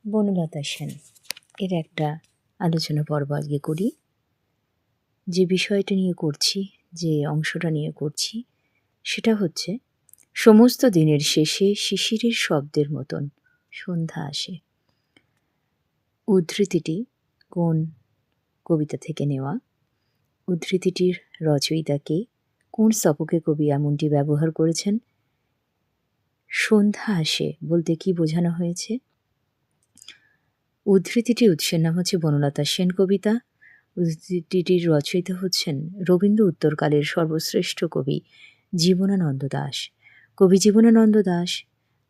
বনলতা সেন এর একটা আলোচনা পর্ব আজকে করি। যে বিষয়টা নিয়ে করছি, যে অংশটা নিয়ে করছি, সেটা হচ্ছে সমস্ত দিনের শেষে শিশিরের শব্দের মতন সন্ধ্যা আসে। উদ্ধৃতিটি কোন কবিতা থেকে নেওয়া, উদ্ধৃতিটির রচয়িতাকে, কোন স্তবকে কবি এমনটি ব্যবহার করেছেন, সন্ধ্যা আসে বলতে কি বোঝানো হয়েছে। উদ্ধৃতিটির উৎসের নাম হচ্ছে বনলতা সেন কবিতা। উদ্ধৃতিটির রচয়িতা হচ্ছেন রবীন্দ্র উত্তরকালের সর্বশ্রেষ্ঠ কবি জীবনানন্দ দাশ। কবি জীবনানন্দ দাশ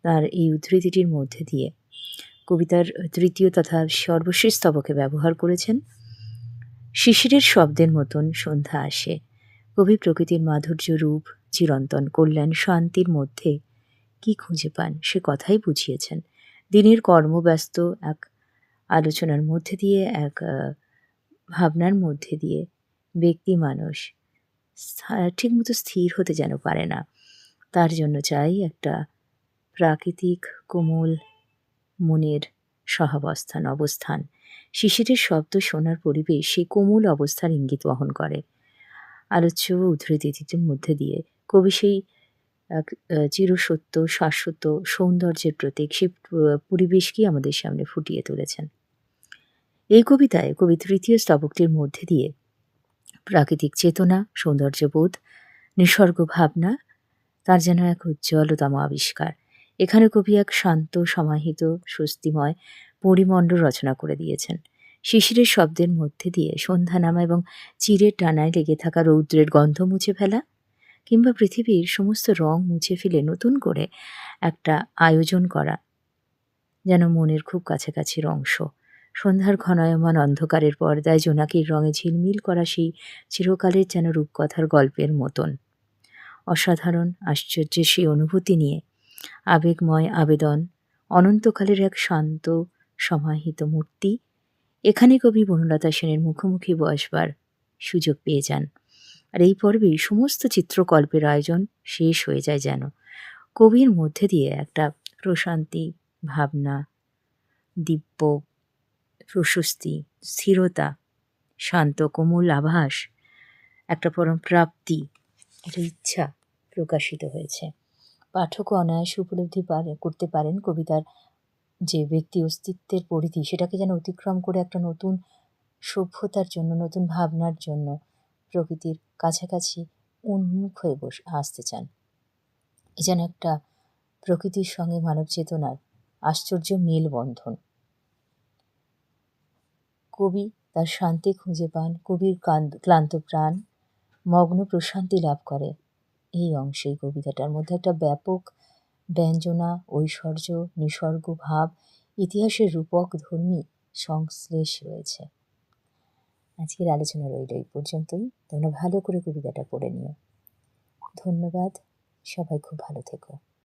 তার এই উদ্ধৃতিটির মধ্যে দিয়ে কবিতার তৃতীয় তথা সর্বশেষ স্তবকে ব্যবহার করেছেন শিশিরের শব্দের মতন সন্ধ্যা আসে। কবি প্রকৃতির মাধুর্য রূপ, চিরন্তন কল্যাণ, শান্তির মধ্যে কি খুঁজে পান সে কথাই বুঝিয়েছেন। দিনের কর্মব্যস্ত এক আলোচনার মধ্যে দিয়ে, এক ভাবনার মধ্যে দিয়ে ব্যক্তি মানুষ ঠিকমতো স্থির হতে যেন পারে না। তার জন্য চাই একটা প্রাকৃতিক কোমল মনের সহাবস্থান, অবস্থান। শিশিরের শব্দ শোনার পরিবেশ সেই কোমল অবস্থার ইঙ্গিত বহন করে। আলোচ্য উদ্ধৃতিটির মধ্যে দিয়ে কবি সেই এক চিরসত্য, শাশ্বত সৌন্দর্যের প্রতীক, সেই পরিবেশকেই আমাদের সামনে ফুটিয়ে তুলেছেন। এই কবিতায় কবি তৃতীয় স্তবকটির মধ্যে দিয়ে প্রাকৃতিক চেতনা, সৌন্দর্যবোধ, নিসর্গ ভাবনা তার যেন এক উজ্জ্বলতম আবিষ্কার। এখানে কবি এক শান্ত, সমাহিত, স্বস্তিময় পরিমণ্ডল রচনা করে দিয়েছেন। শিশিরের শব্দের মধ্যে দিয়ে সন্ধ্যা নামা এবং চিরের টানায় লেগে থাকা রৌদ্রের গন্ধ মুছে ফেলা, কিংবা পৃথিবীর সমস্ত রং মুছে ফেলে নতুন করে একটা আয়োজন করা যেন মনের খুব কাছাকাছির অংশ। সন্ধ্যার ঘনায়মান অন্ধকারের পর্দায় জোনাকির রঙে ঝিলমিল করা সেই চিরকালের যেন রূপকথার গল্পের মতন অসাধারণ আশ্চর্যের সেই অনুভূতি নিয়ে আবেগময় আবেদন, অনন্তকালের এক শান্ত সমাহিত মূর্তি। এখানে কবি বনলতা সেনের মুখোমুখি বসবার সুযোগ পেয়ে যান। আর এই পর্বেই সমস্ত চিত্রকল্পের আয়োজন শেষ হয়ে যায় যেন। কবির মধ্যে দিয়ে একটা প্রশান্তি, ভাবনা, দিব্য প্রশস্তি, স্থিরতা, শান্ত কোমল আভাস, একটা পরম প্রাপ্তি, একটা ইচ্ছা প্রকাশিত হয়েছে। পাঠকও অনায়াসে উপলব্ধি করতে পারেন কবিতার যে ব্যক্তি অস্তিত্বের পরিধি, সেটাকে যেন অতিক্রম করে একটা নতুন সভ্যতার জন্য, নতুন ভাবনার জন্য প্রকৃতির কাছাকাছি উন্মুখ হয়ে আসতে চান। এ যেন একটা প্রকৃতির সঙ্গে মানব চেতনার আশ্চর্য মেলবন্ধন। কবি তার শান্তি খুঁজে পান, কবির ক্লান্ত প্রাণ মগ্ন প্রশান্তি লাভ করে এই অংশেই। কবিতাটার মধ্যে একটা ব্যাপক ব্যঞ্জনা, ঐশ্বর্য, নিসর্গ ভাব, ইতিহাসের রূপক ধর্মী সংশ্লেষ রয়েছে। আজকের আলোচনা রইল এই পর্যন্তই। তোমরা ভালো করে কবিতাটা পড়ে নিও। ধন্যবাদ, সবাই খুব ভালো থেকো।